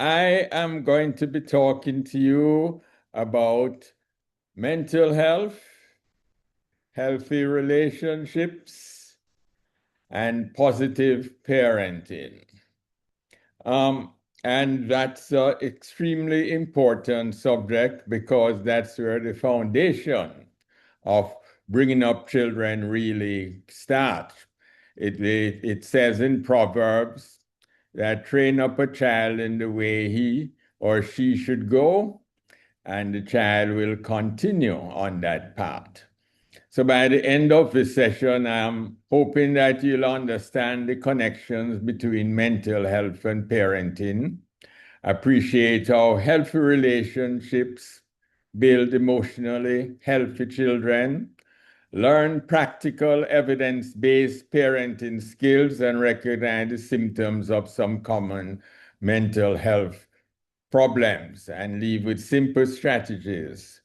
I am going to be talking to you about mental health, healthy relationships, and positive parenting. Um, and that's an extremely important subject because that's where the foundation of bringing up children really starts. It says in Proverbs that train up a child in the way he or she should go, and the child will continue on that path. So by the end of the session, I'm hoping that you'll understand the connections between mental health and parenting, appreciate how healthy relationships build emotionally healthy children, learn practical evidence-based parenting skills, and recognize the symptoms of some common mental health problems, and leave with simple strategies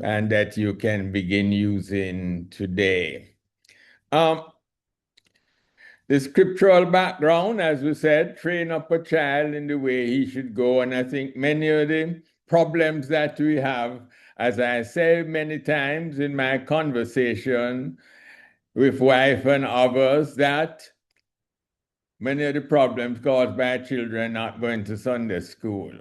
and that you can begin using today. The scriptural background, as we said, train up a child in the way he should go. And I think many of the problems that we have, as I say many times in my conversation with wife and others, that many of the problems caused by children not going to Sunday school.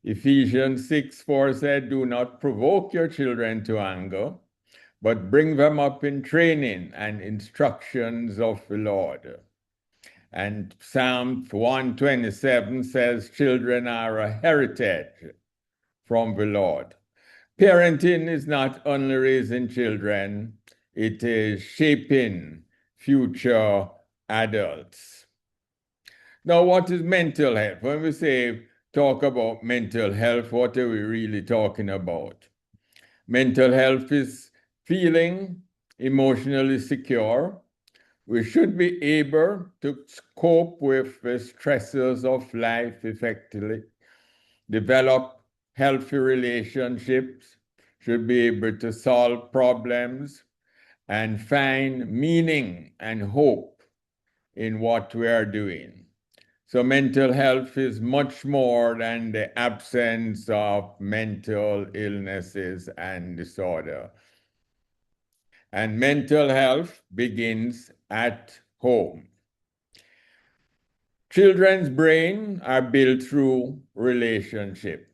Ephesians 6:4 said, "Do not provoke your children to anger, but bring them up in training and instructions of the Lord." And Psalm 127 says, "Children are a heritage from the Lord." Parenting is not only raising children, it is shaping future adults. Now, what is mental health? When we talk about mental health, what are we really talking about? Mental health is feeling emotionally secure. We should be able to cope with the stresses of life effectively, develop healthy relationships, should be able to solve problems, and find meaning and hope in what we are doing. So mental health is much more than the absence of mental illnesses and disorder. And mental health begins at home. Children's brains are built through relationship.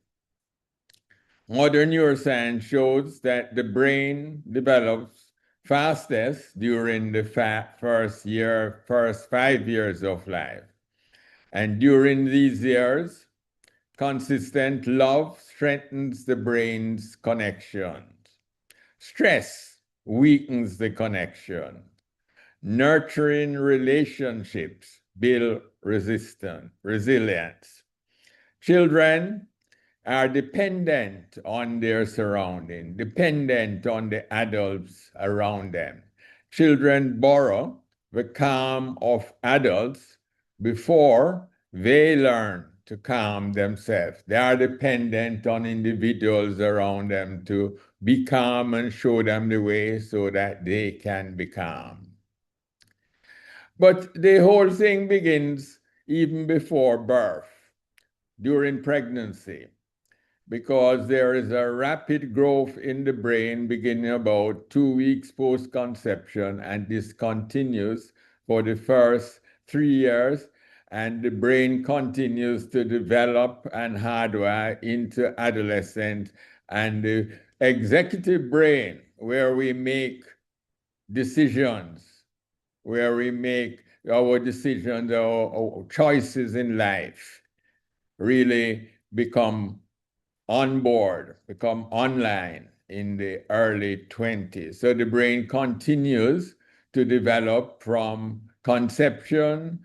Modern neuroscience shows that the brain develops fastest during the first 5 years of life. And during these years, consistent love strengthens the brain's connections. Stress weakens the connection. Nurturing relationships build resilience. Children are dependent on their surrounding, dependent on the adults around them. Children borrow the calm of adults before they learn to calm themselves. They are dependent on individuals around them to be calm and show them the way so that they can be calm. But the whole thing begins even before birth, during pregnancy, because there is a rapid growth in the brain beginning about 2 weeks post-conception, and this continues for the first 3 years, and the brain continues to develop and hardwire into adolescence. And the executive brain, where we make decisions, where we make our decisions, our choices in life, really become on board, become online in the early 20s. So the brain continues to develop from conception,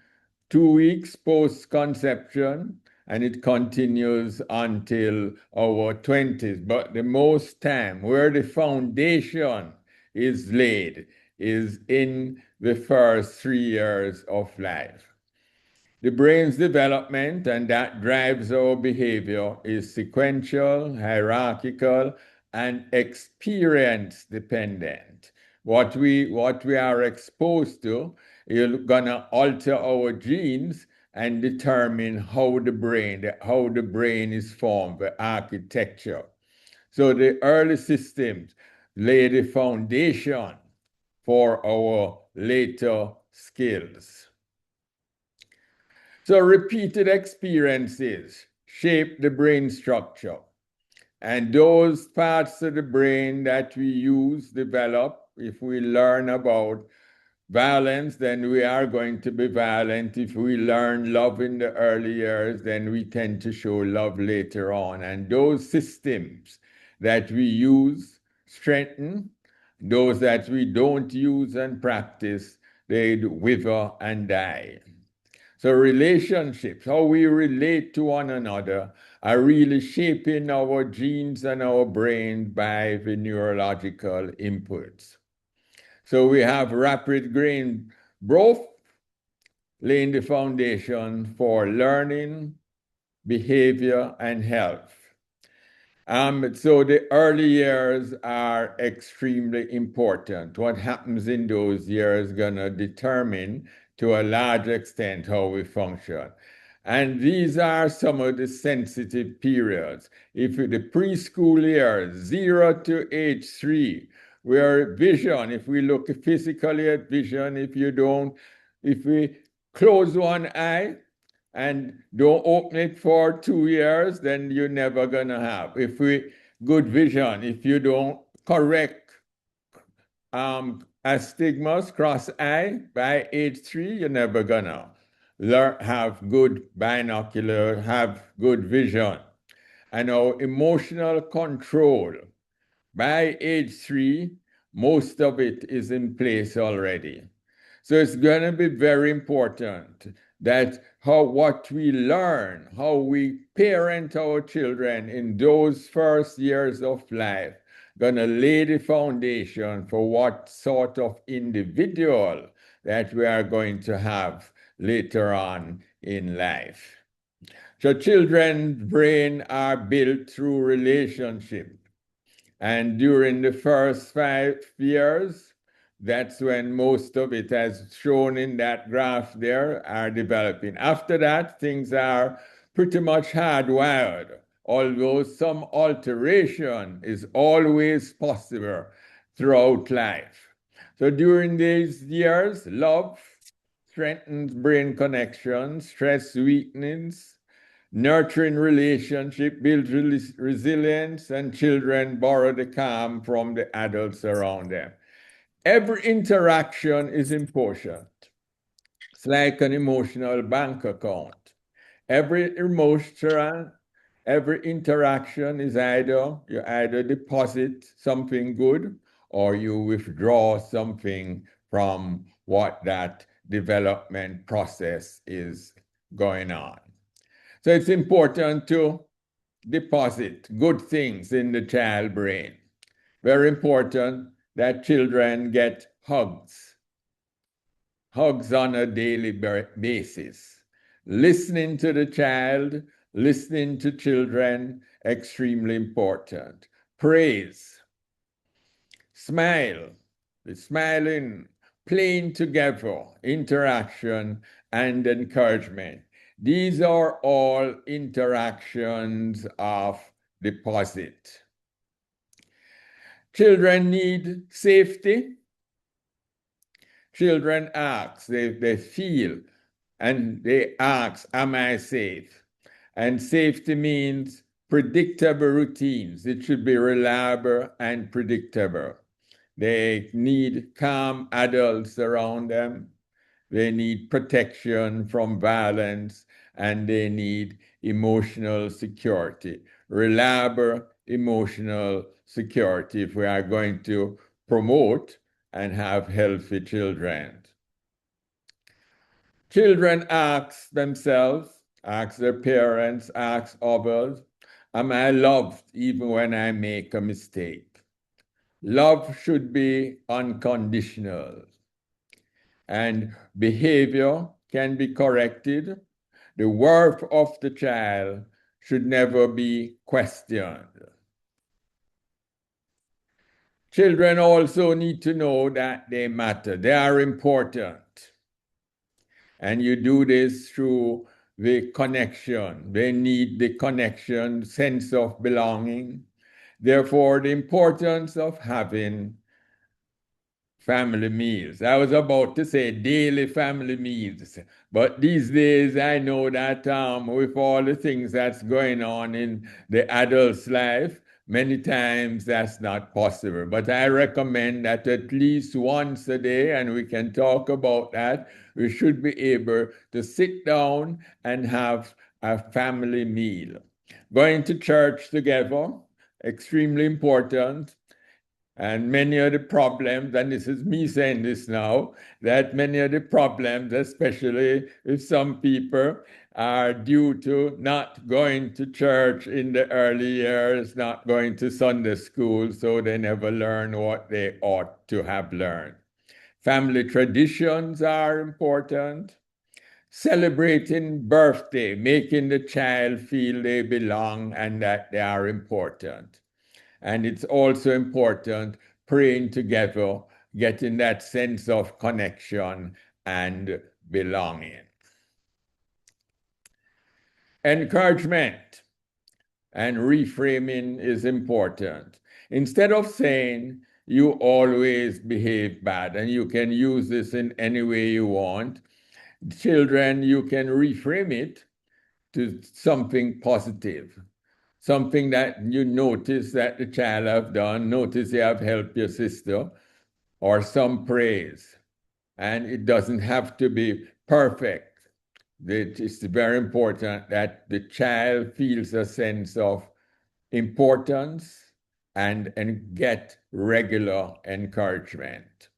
2 weeks post-conception, and it continues until our 20s. But the most time where the foundation is laid is in the first 3 years of life. The brain's development, and that drives our behavior, is sequential, hierarchical, and experience dependent. What we are exposed to is going to alter our genes, and determine how the brain is formed, the architecture. So the early systems lay the foundation for our later skills. So repeated experiences shape the brain structure. And those parts of the brain that we use, develop, if we learn about violence, then we are going to be violent. If we learn love in the early years, then we tend to show love later on. And those systems that we use strengthen. Those that we don't use and practice, they wither and die. So relationships, how we relate to one another, are really shaping our genes and our brain by the neurological inputs. So we have rapid brain growth, laying the foundation for learning, behavior, and health. So the early years are extremely important. What happens in those years is going to determine to a large extent how we function. And these are some of the sensitive periods. If the preschool years, 0 to age 3, where vision, if we look physically at vision, if we close one eye, and don't open it for 2 years, then you're never gonna have. Good vision, if you don't correct astigmas, cross eye, by age 3, you're never gonna have good binocular, have good vision. And our emotional control, by age 3, most of it is in place already. So it's going to be very important that what we learn, how we parent our children in those first years of life, going to lay the foundation for what sort of individual that we are going to have later on in life. So children's brain are built through relationship. And during the first 5 years, that's when most of it, as shown in that graph there, are developing. After that, things are pretty much hardwired, although some alteration is always possible throughout life. So during these years, love strengthens brain connections, stress weakens, nurturing relationship builds resilience, and children borrow the calm from the adults around them. Every interaction is important. It's like an emotional bank account. Every interaction is you either deposit something good or you withdraw something from what that development process is going on. So it's important to deposit good things in the child brain. Very important that children get hugs on a daily basis. Listening to the child, listening to children, extremely important. Praise, smile, the smiling, playing together, interaction, and encouragement. These are all interactions of deposit. Children need safety. Children ask, they feel, and they ask, am I safe? And safety means predictable routines. It should be reliable and predictable. They need calm adults around them. They need protection from violence, and they need emotional security, reliable emotional security if we are going to promote and have healthy children. Children ask themselves, ask their parents, ask others, am I loved even when I make a mistake? Love should be unconditional. And behavior can be corrected. The worth of the child should never be questioned. Children also need to know that they matter. They are important. And you do this through the connection. They need the connection, sense of belonging. Therefore, the importance of having family meals. I was about to say daily family meals, but these days I know that with all the things that's going on in the adult's life, many times that's not possible. But I recommend that at least once a day, and we can talk about that, we should be able to sit down and have a family meal. Going to church together, extremely important. And many of the problems, and this is me saying this now, that many of the problems, especially with some people, are due to not going to church in the early years, not going to Sunday school, so they never learn what they ought to have learned. Family traditions are important. Celebrating birthday, making the child feel they belong and that they are important. And it's also important praying together, getting that sense of connection and belonging. Encouragement and reframing is important. Instead of saying you always behave bad, and you can use this in any way you want, children, you can reframe it to something positive. Something that you notice that the child have done, notice you have helped your sister, or some praise. And it doesn't have to be perfect. It's very important that the child feels a sense of importance and get regular encouragement.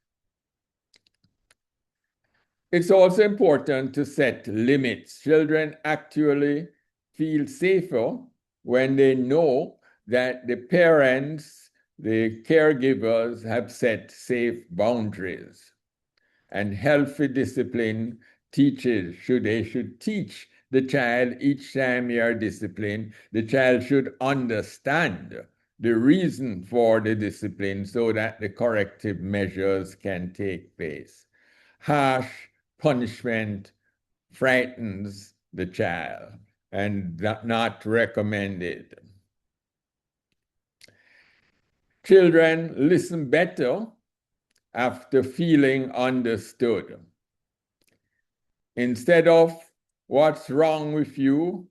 It's also important to set limits. Children actually feel safer when they know that the parents, the caregivers have set safe boundaries. And healthy discipline teaches, they should teach the child each time you are disciplined, the child should understand the reason for the discipline so that the corrective measures can take place. Harsh punishment frightens the child and not recommended. Children listen better after feeling understood. Instead of what's wrong with you,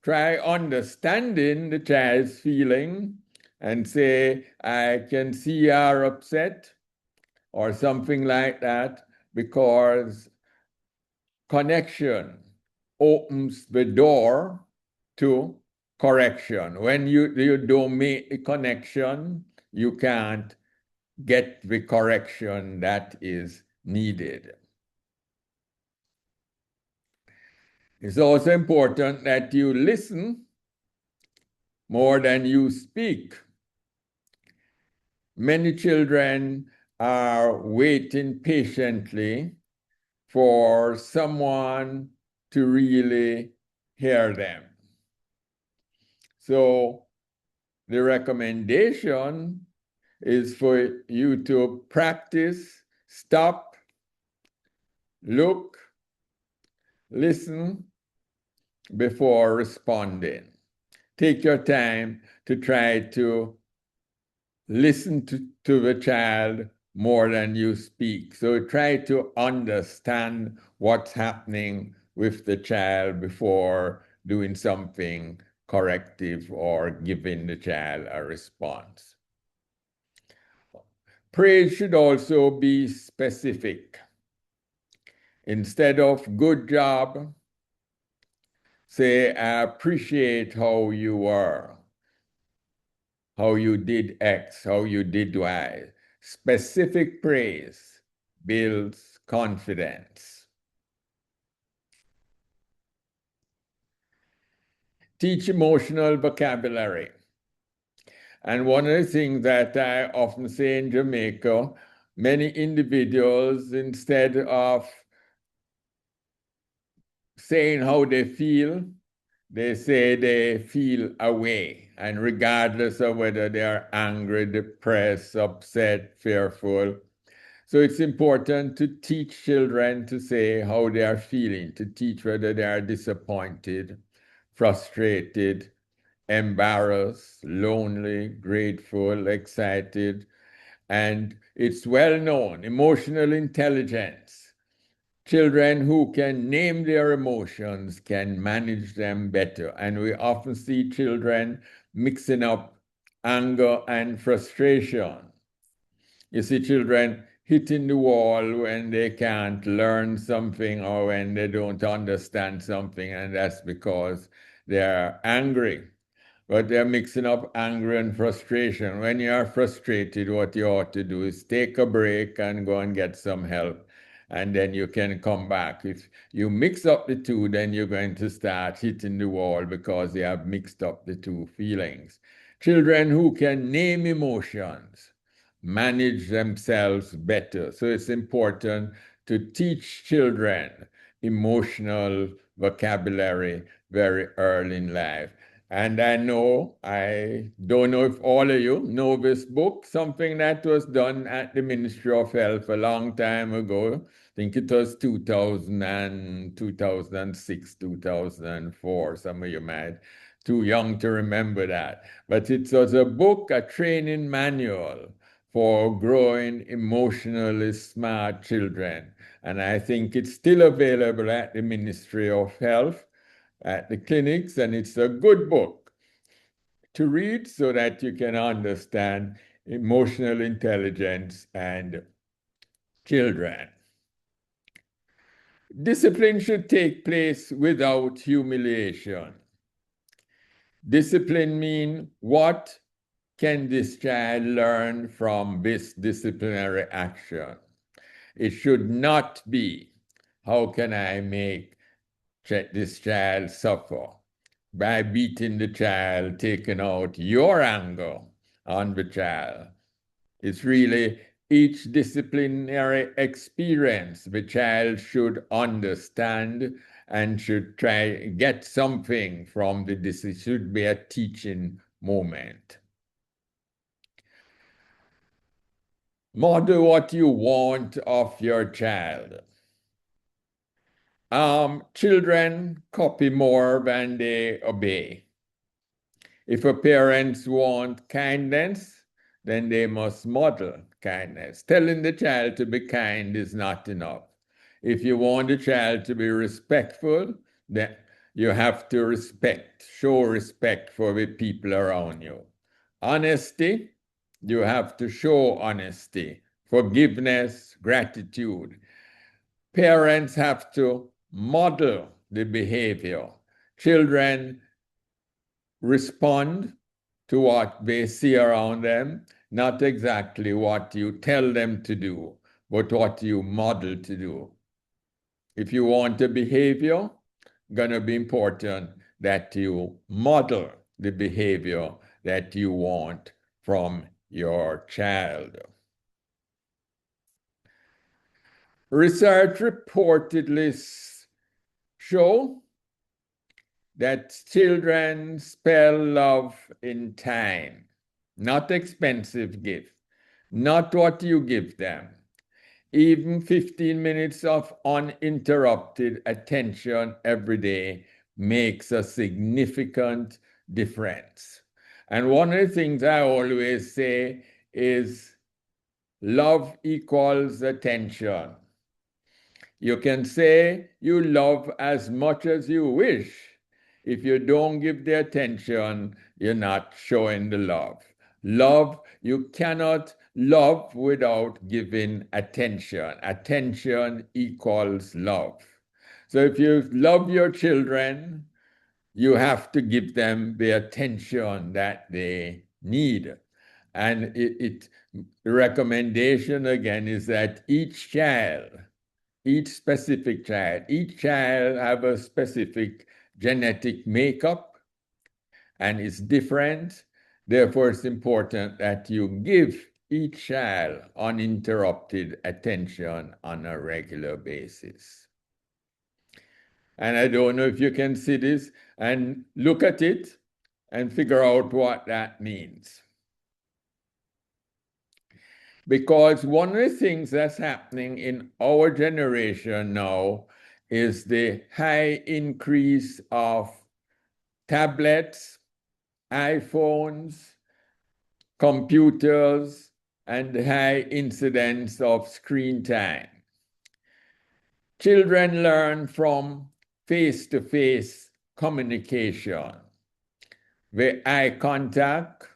try understanding the child's feeling and say, I can see you're upset, or something like that, because connection opens the door to correction. When you don't make the connection, you can't get the correction that is needed. It's also important that you listen more than you speak. Many children are waiting patiently for someone to really hear them. So the recommendation is for you to practice, stop, look, listen before responding. Take your time to try to listen to the child more than you speak. So try to understand what's happening with the child before doing something corrective or giving the child a response. Praise should also be specific. Instead of good job, say, I appreciate how you were, how you did X, how you did Y. Specific praise builds confidence. Teach emotional vocabulary. And one of the things that I often say in Jamaica, many individuals, instead of saying how they feel, they say they feel away. And regardless of whether they are angry, depressed, upset, fearful, So it's important to teach children to say how they are feeling, to teach whether they are disappointed, frustrated, embarrassed, lonely, grateful, excited. And it's well known, emotional intelligence. Children who can name their emotions can manage them better. And we often see children mixing up anger and frustration. You see children hitting the wall when they can't learn something or when they don't understand something, and that's because they're angry. But they're mixing up anger and frustration. When you are frustrated, what you ought to do is take a break and go and get some help, and then you can come back. If you mix up the two, then you're going to start hitting the wall because you have mixed up the two feelings. Children who can name emotions manage themselves better. So it's important to teach children emotional vocabulary very early in life. And I don't know if all of you know this book, something that was done at the Ministry of Health a long time ago. I think it was 2006, 2004. Some of you might too young to remember that. But it was a book, a training manual for growing emotionally smart children. And I think it's still available at the Ministry of Health, at the clinics, and it's a good book to read so that you can understand emotional intelligence and children. Discipline should take place without humiliation. Discipline means what can this child learn from this disciplinary action? It should not be, how can I make this child suffer? By beating the child, taking out your anger on the child. It's really each disciplinary experience the child should understand and should try get something from this. It should be a teaching moment. Model what you want of your child. Children copy more than they obey. If a parents want kindness, then they must model kindness. Telling the child to be kind is not enough. If you want the child to be respectful, then you have to show respect for the people around you. Honesty, you have to show honesty. Forgiveness, gratitude. Parents have to model the behavior. Children respond to what they see around them, not exactly what you tell them to do, but what you model to do. If you want a behavior, gonna be important that you model the behavior that you want from your child. Research reportedly show that children spell love in time, not expensive gift, not what you give them. Even 15 minutes of uninterrupted attention every day makes a significant difference. And one of the things I always say is love equals attention. You can say you love as much as you wish. If you don't give the attention, you're not showing the love. Love, you cannot love without giving attention. Attention equals love. So if you love your children, you have to give them the attention that they need. And the recommendation again is that each specific child have a specific genetic makeup and it's different. Therefore, it's important that you give each child uninterrupted attention on a regular basis. And I don't know if you can see this and look at it and figure out what that means. Because one of the things that's happening in our generation now is the high increase of tablets, iPhones, computers, and the high incidence of screen time. Children learn from face-to-face communication, where eye contact,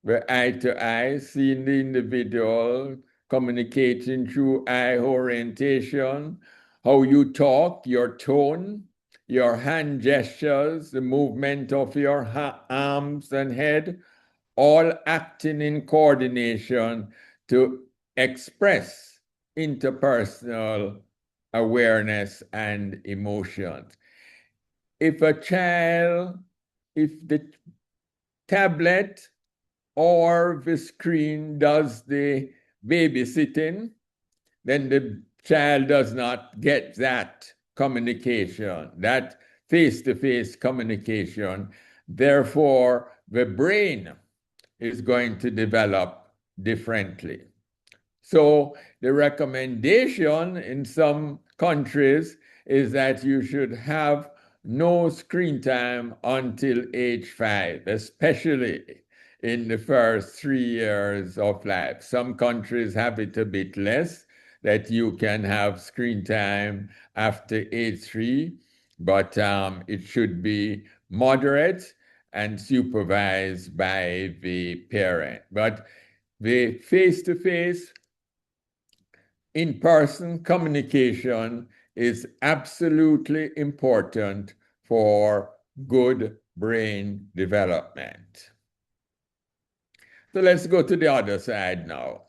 where eye to eye, seeing the individual, communicating through eye orientation, how you talk, your tone, your hand gestures, the movement of your arms and head, all acting in coordination to express interpersonal awareness and emotions. If the tablet or the screen does the babysitting, then the child does not get that communication, that face-to-face communication. Therefore, the brain is going to develop differently. So the recommendation in some countries is that you should have no screen time until age 5, especially in the first 3 years of life. Some countries have it a bit less, that you can have screen time after age 3, but it should be moderate and supervised by the parent. But the face-to-face, in-person communication is absolutely important for good brain development. So let's go to the other side now.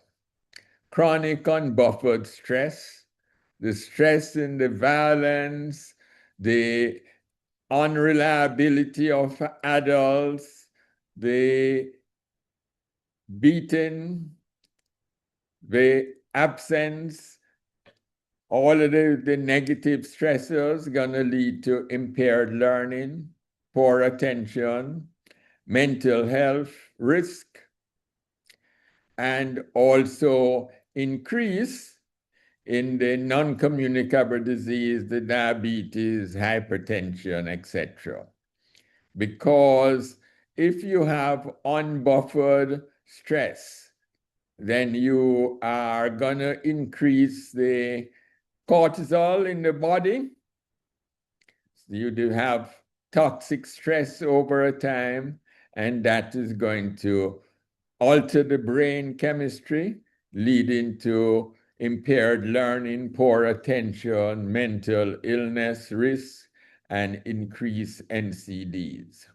Chronic unbuffered stress, the stress in the violence, the unreliability of adults, the beating, the absence, all of the negative stressors gonna lead to impaired learning, poor attention, mental health risk, and also increase in the non-communicable disease, the diabetes, hypertension, etc. Because if you have unbuffered stress, then you are going to increase the cortisol in the body. You do have toxic stress over a time, and that is going to alter the brain chemistry, leading to impaired learning, poor attention, mental illness risk, and increased NCDs.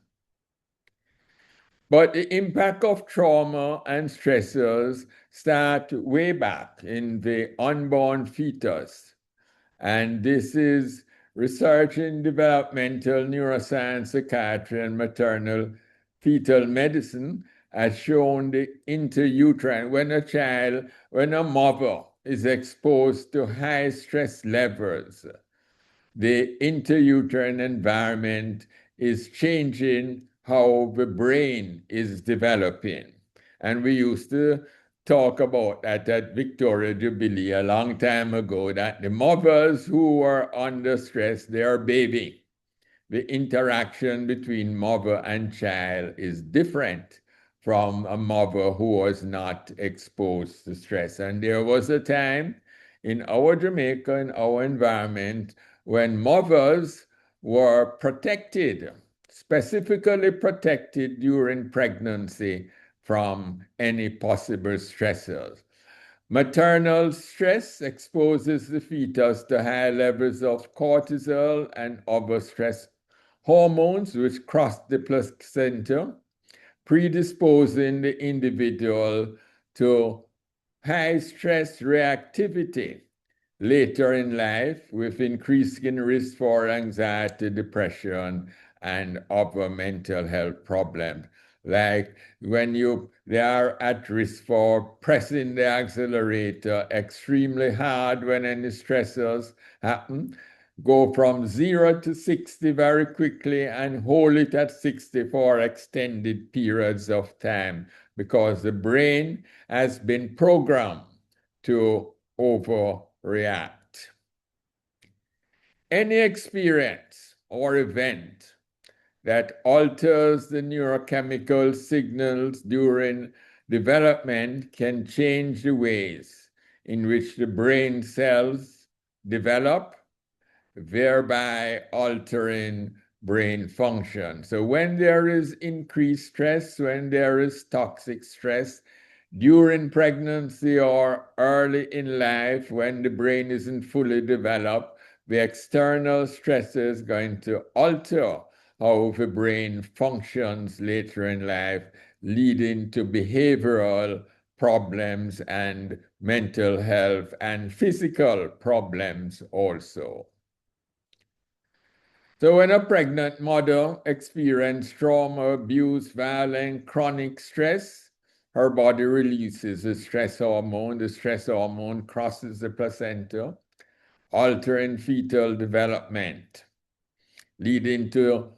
But the impact of trauma and stressors start way back in the unborn fetus. And this is research in developmental neuroscience, psychiatry, and maternal fetal medicine has shown the intrauterine, when a mother is exposed to high stress levels, the intrauterine environment is changing how the brain is developing. And we used to talk about that at Victoria Jubilee a long time ago, that the mothers who were under stress, they are baby. The interaction between mother and child is different from a mother who was not exposed to stress. And there was a time in our Jamaica, in our environment, when mothers were protected, specifically protected during pregnancy from any possible stressors. Maternal stress exposes the fetus to high levels of cortisol and other stress hormones which cross the placenta, predisposing the individual to high stress reactivity later in life, with increasing risk for anxiety, depression, and other mental health problems. Like when they are at risk for pressing the accelerator extremely hard when any stressors happen, go from 0 to 60 very quickly and hold it at 60 for extended periods of time because the brain has been programmed to overreact. Any experience or event that alters the neurochemical signals during development can change the ways in which the brain cells develop, thereby altering brain function. So when there is increased stress, when there is toxic stress, during pregnancy or early in life, when the brain isn't fully developed, the external stress is going to alter how the brain functions later in life, leading to behavioral problems and mental health and physical problems also. So when a pregnant mother experiences trauma, abuse, violence, chronic stress, her body releases the stress hormone. The stress hormone crosses the placenta, altering fetal development, leading to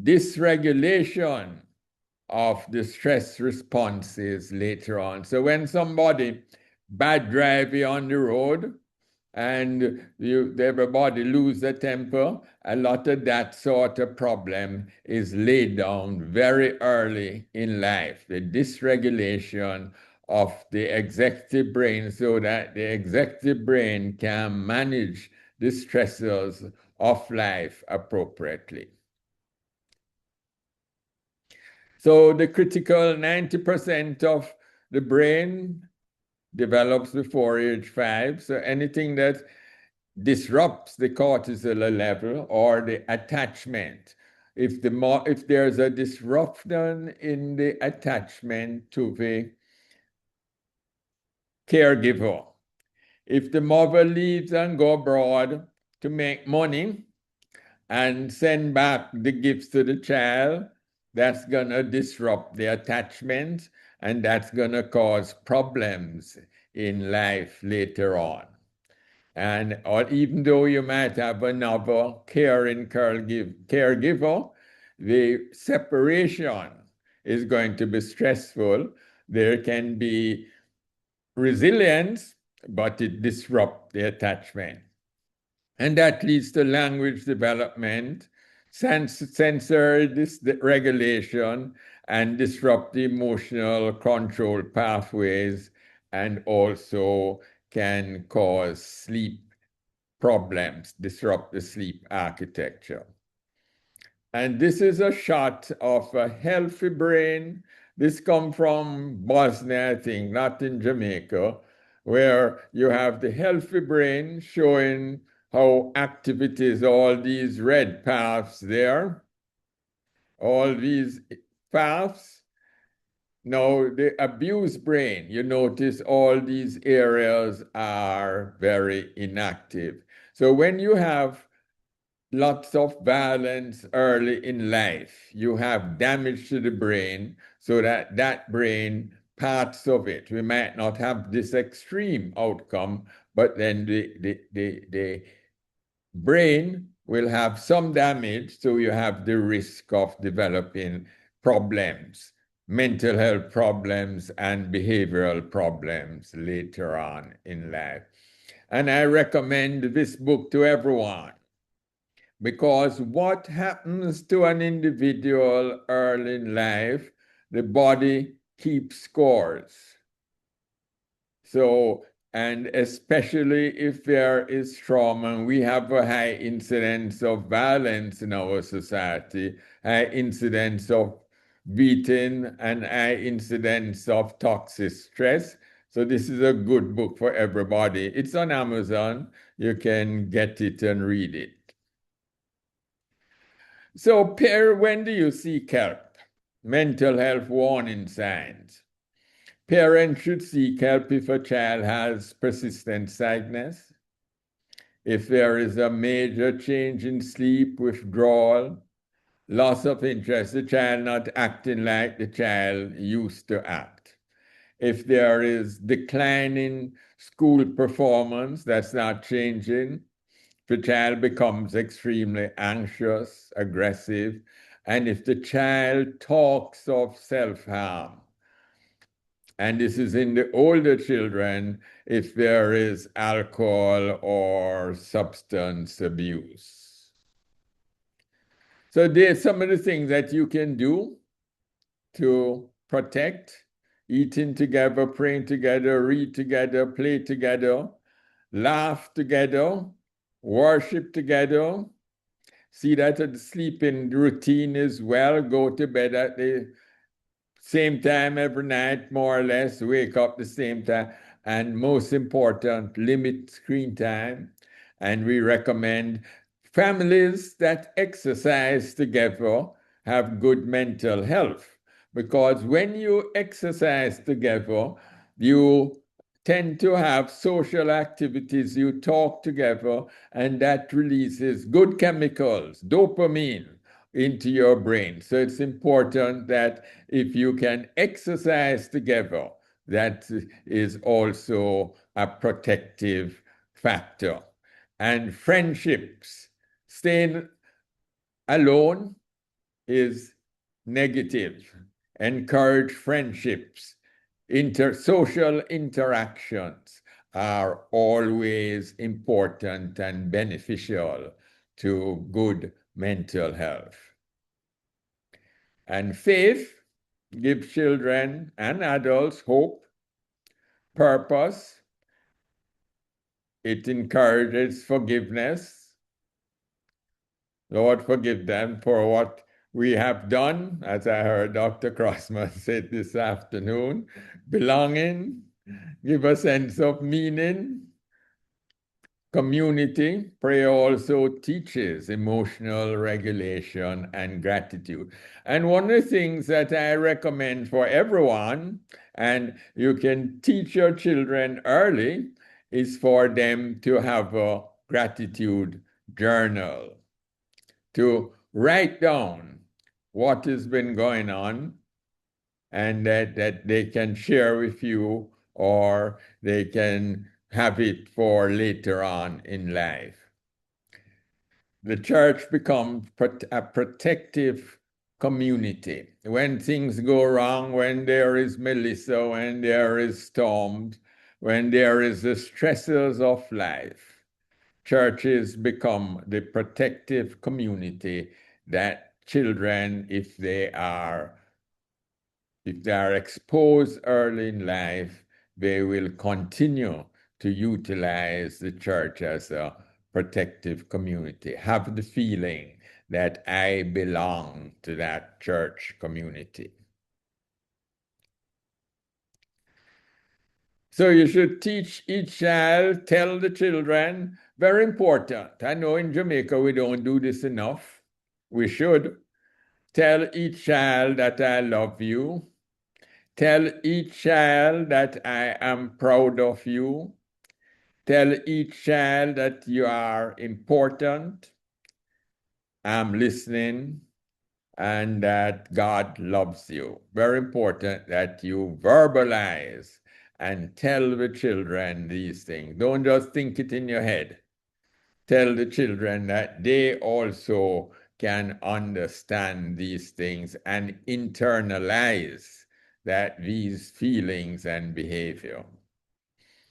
dysregulation of the stress responses later on. So when somebody bad driving on the road and everybody lose their temper, a lot of that sort of problem is laid down very early in life, the dysregulation of the executive brain, so that the executive brain can manage the stressors of life appropriately. So the critical 90% of the brain develops before age 5. So anything that disrupts the cortisol level or the attachment, if there's a disruption in the attachment to the caregiver, if the mother leaves and go abroad to make money and send back the gifts to the child, that's going to disrupt the attachment, and that's going to cause problems in life later on. And or even though you might have another caring caregiver, the separation is going to be stressful. There can be resilience, but it disrupts the attachment. And that leads to language development, sensory regulation, and disrupt the emotional control pathways, and also can cause sleep problems, disrupt the sleep architecture. And this is a shot of a healthy brain. This comes from Bosnia, I think, not in Jamaica, where you have the healthy brain showing how active it is, all these red paths there, all these paths. Now, the abused brain, you notice all these areas are very inactive. So when you have lots of violence early in life, you have damage to the brain, so that brain, parts of it, we might not have this extreme outcome, but then the brain will have some damage, so you have the risk of developing problems, mental health problems and behavioral problems later on in life. And I recommend this book to everyone, because what happens to an individual early in life, the body keeps scores. So, and especially if there is trauma, and we have a high incidence of violence in our society, high incidence of beating, and high incidence of toxic stress. So this is a good book for everybody. It's on Amazon. You can get it and read it. So, when do you seek help? Mental health warning signs. Parents should seek help if a child has persistent sadness, if there is a major change in sleep, withdrawal, loss of interest, the child not acting like the child used to act. If there is declining school performance that's not changing, the child becomes extremely anxious, aggressive, and if the child talks of self-harm, And this is in the older children if there is alcohol or substance abuse. So there's some of the things that you can do to protect: eating together, praying together, read together, play together, laugh together, worship together. See that the sleeping routine is well, go to bed at the same time every night, more or less, wake up the same time. And most important, limit screen time. And we recommend families that exercise together have good mental health. Because when you exercise together, you tend to have social activities, you talk together, and that releases good chemicals, dopamine, into your brain. So it's important that if you can exercise together, that is also a protective factor. And friendships, staying alone is negative. Encourage friendships. Social interactions are always important and beneficial to good mental health. And faith gives children and adults hope, purpose. It encourages forgiveness. Lord, forgive them for what we have done, as I heard Dr. Crossman say this afternoon. Belonging, give a sense of meaning. Community, prayer also teaches emotional regulation and gratitude. And one of the things that I recommend for everyone, and you can teach your children early, is for them to have a gratitude journal, to write down what has been going on and that they can share with you, or they can have it for later on in life. The church becomes a protective community. When things go wrong, when there is Melissa, when there is storms, when there is the stresses of life, churches become the protective community that children, if they are exposed early in life, they will continue to utilize the church as a protective community, have the feeling that I belong to that church community. So you should teach each child, tell the children, very important. I know in Jamaica we don't do this enough. We should tell each child that I love you. Tell each child that I am proud of you. Tell each child that you are important, I'm listening, and that God loves you. Very important that you verbalize and tell the children these things. Don't just think it in your head. Tell the children that they also can understand these things and internalize these feelings and behavior.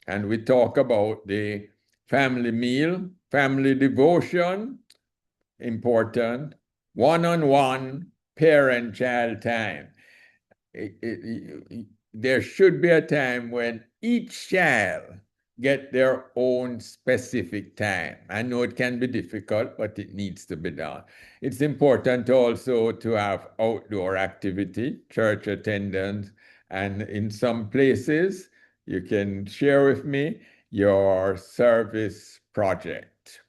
And we talk about the family meal, family devotion, important, one-on-one parent-child time. There should be a time when each child get their own specific time. I know it can be difficult, but it needs to be done. It's important also to have outdoor activity, church attendance, and in some places, you can share with me your service project.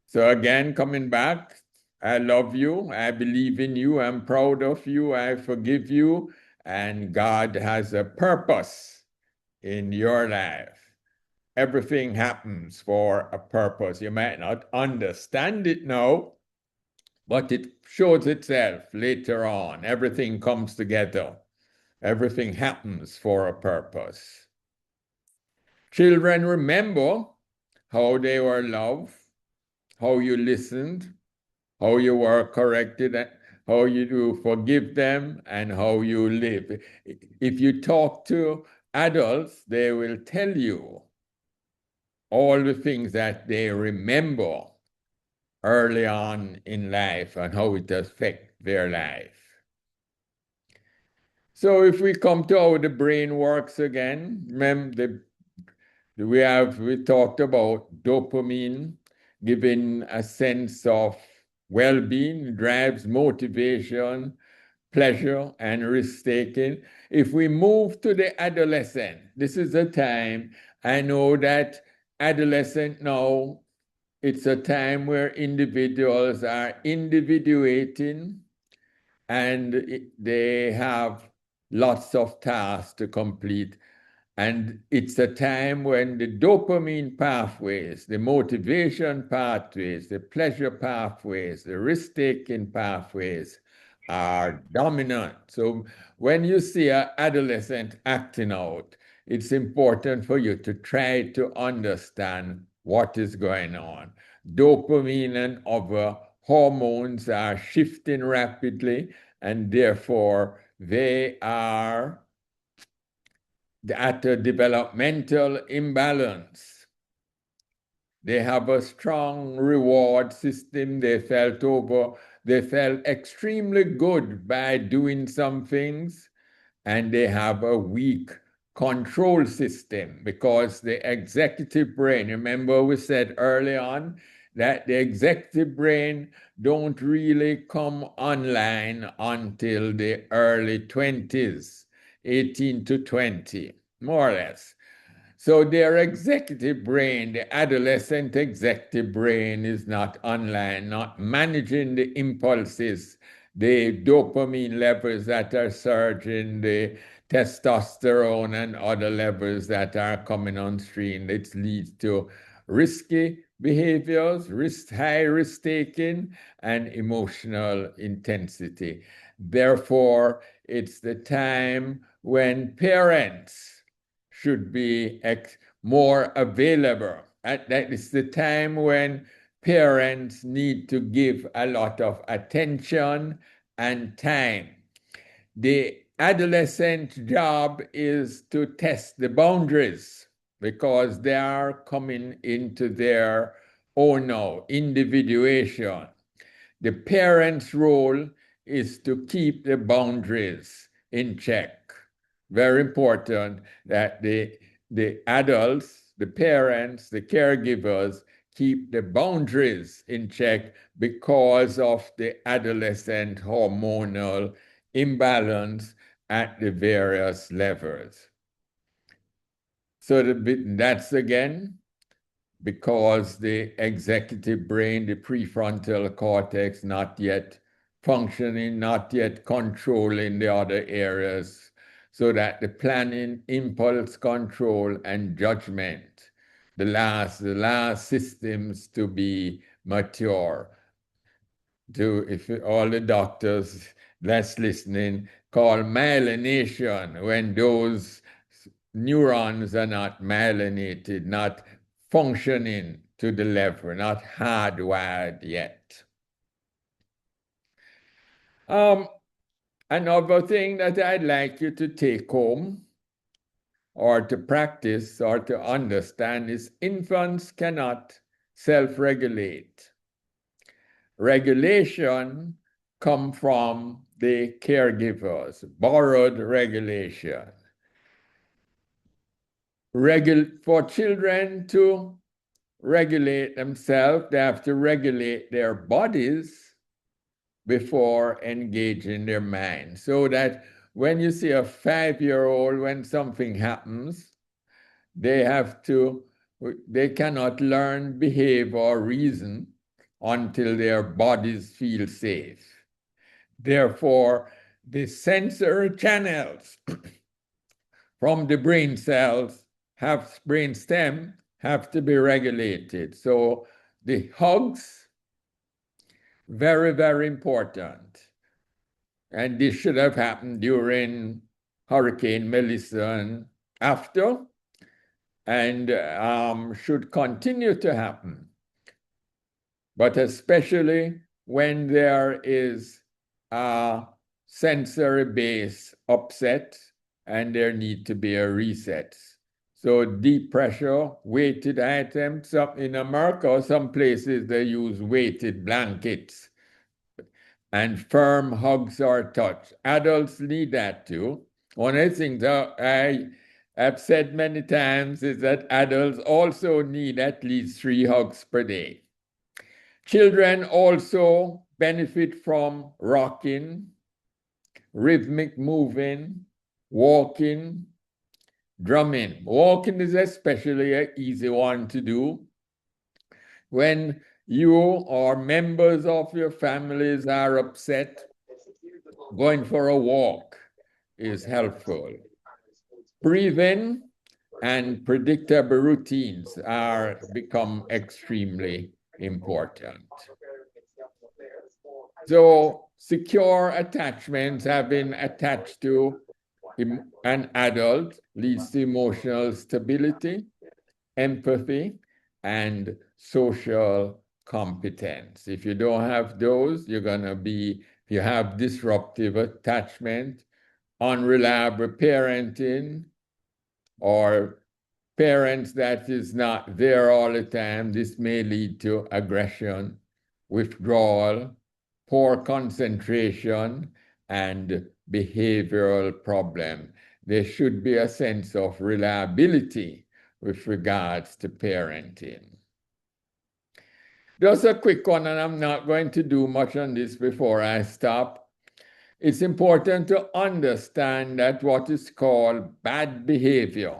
So again, coming back, I love you, I believe in you, I'm proud of you, I forgive you, and God has a purpose in your life. Everything happens for a purpose. You might not understand it now, but it shows itself later on. Everything comes together. Everything happens for a purpose. Children, remember how they were loved, how you listened, how you were corrected, how you do forgive them, and how you live. If you talk to adults, they will tell you all the things that they remember early on in life and how it affects their life. So if we come to how the brain works again, remember we talked about dopamine giving a sense of well-being, drives motivation, pleasure, and risk-taking. If we move to the adolescent, this is a time, I know that adolescent now, it's a time where individuals are individuating and they have lots of tasks to complete. And it's a time when the dopamine pathways, the motivation pathways, the pleasure pathways, the risk-taking pathways are dominant. So when you see an adolescent acting out, it's important for you to try to understand what is going on. Dopamine and other hormones are shifting rapidly, and therefore they are at a developmental imbalance. They have a strong reward system. They felt extremely good by doing some things, and they have a weak control system because the executive brain, remember we said early on that the executive brain don't really come online until the early 20s, 18 to 20, more or less. So their executive brain, the adolescent executive brain, is not online, not managing the impulses, the dopamine levels that are surging, the testosterone and other levels that are coming on stream. It leads to risky behaviors, high risk taking, and emotional intensity. Therefore, it's the time when parents should be more available. That is the time when parents need to give a lot of attention and time. The adolescent job is to test the boundaries because they are coming into their own now, individuation. The parent's role is to keep the boundaries in check. Very important that the adults, the parents, the caregivers keep the boundaries in check because of the adolescent hormonal imbalance at the various levels. So that's again because the executive brain, the prefrontal cortex, not yet functioning, not yet controlling the other areas, so that the planning, impulse control, and judgment, the last systems to be mature. If all the doctors that's listening call myelination when those neurons are not myelinated, not functioning to the level, not hardwired yet. Another thing that I'd like you to take home or to practice or to understand is infants cannot self-regulate. Regulation comes from the caregivers, borrowed regulation. For children to regulate themselves, they have to regulate their bodies before engaging their mind. So that when you see a 5-year-old, when something happens, they cannot learn, behave, or reason until their bodies feel safe. Therefore, the sensory channels from the brain cells brain stem have to be regulated. So the hugs, very, very important. And this should have happened during Hurricane Melissa and after, and should continue to happen. But especially when there is sensory base upset, and there need to be a reset. So deep pressure, weighted items. In America, some places they use weighted blankets and firm hugs or touch. Adults need that too. One of the things I have said many times is that adults also need at least 3 hugs per day. Children also benefit from rocking, rhythmic moving, walking, drumming. Walking is especially an easy one to do. When you or members of your families are upset, going for a walk is helpful. Breathing and predictable routines are become extremely important. So secure attachments having attached to an adult leads to emotional stability, empathy, and social competence. If you don't have those, you're going to be, if you have disruptive attachment, unreliable parenting, or parents that is not there all the time, this may lead to aggression, withdrawal, poor concentration, and behavioral problem. There should be a sense of reliability with regards to parenting. Just a quick one, and I'm not going to do much on this before I stop. It's important to understand that what is called bad behavior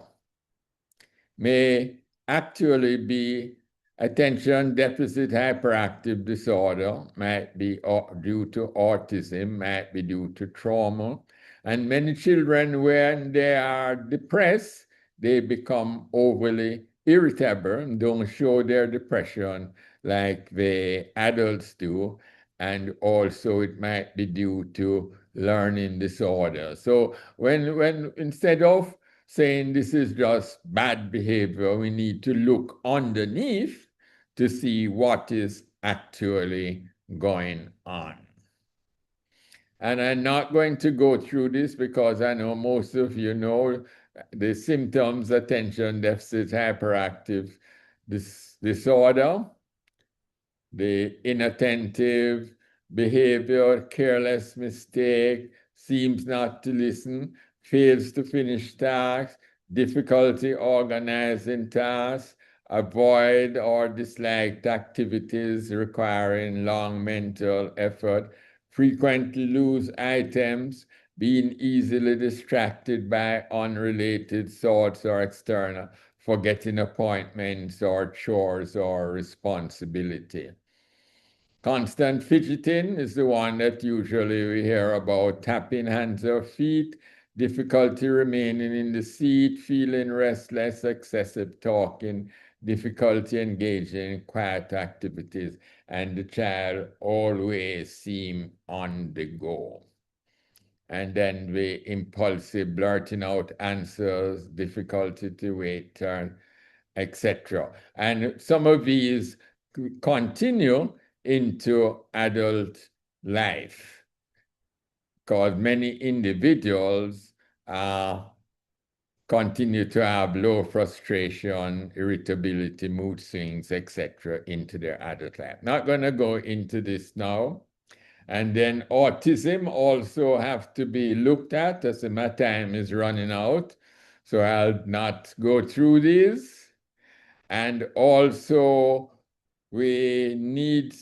may actually be attention deficit hyperactive disorder, might be due to autism, might be due to trauma. And many children, when they are depressed, they become overly irritable and don't show their depression like the adults do. And also it might be due to learning disorder. So when instead of saying this is just bad behavior, we need to look underneath to see what is actually going on. And I'm not going to go through this because I know most of you know the symptoms: attention deficit hyperactive disorder, the inattentive behavior, careless mistake, seems not to listen, fails to finish tasks, difficulty organizing tasks, avoid or disliked activities requiring long mental effort, frequently lose items, being easily distracted by unrelated thoughts or external, forgetting appointments or chores or responsibility. Constant fidgeting is the one that usually we hear about: tapping hands or feet, difficulty remaining in the seat, feeling restless, excessive talking, difficulty engaging in quiet activities, and the child always seem on the go. And then the impulsive blurting out answers, difficulty to wait turn, etc. And some of these continue into adult life because many individuals continue to have low frustration, irritability, mood swings, etc. into their adult life. Not going to go into this now. And then autism also have to be looked at, as my time is running out. So I'll not go through these. And also we need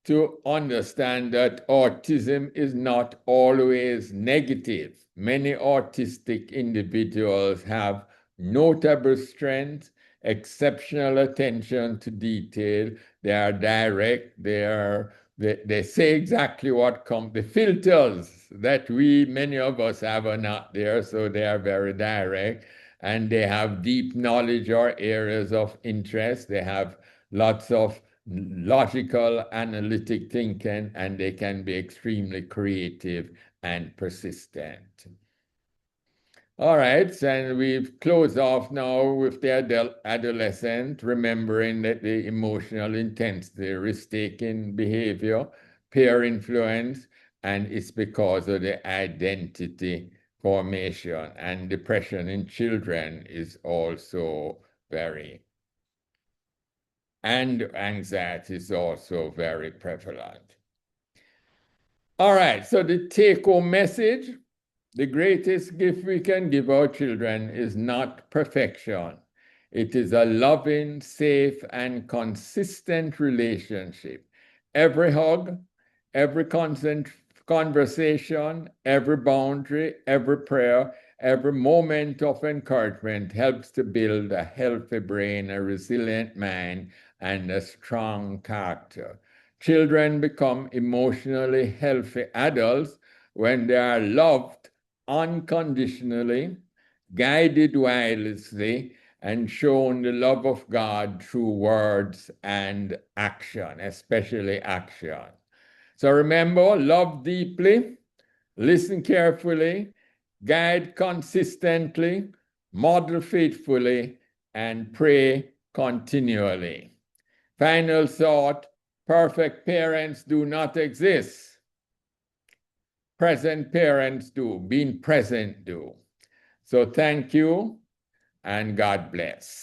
to understand that autism is not always negative. Many autistic individuals have notable strength, exceptional attention to detail. They are direct. They say exactly what comes. The filters that many of us have are not there, so they are very direct. And they have deep knowledge or areas of interest. They have lots of logical, analytic thinking, and they can be extremely creative and persistent. All right, and we've closed off now with the adolescent, remembering that the emotional intensity, risk-taking behavior, peer influence, and it's because of the identity formation, and depression in children is also and anxiety is also very prevalent. All right, so the take-home message: the greatest gift we can give our children is not perfection. It is a loving, safe, and consistent relationship. Every hug, every conversation, every boundary, every prayer, every moment of encouragement helps to build a healthy brain, a resilient mind, and a strong character. Children become emotionally healthy adults when they are loved unconditionally, guided wisely, and shown the love of God through words and action, especially action. So remember, love deeply, listen carefully, guide consistently, model faithfully, and pray continually. Final thought: perfect parents do not exist. Present parents do. Being present do. So thank you, and God bless.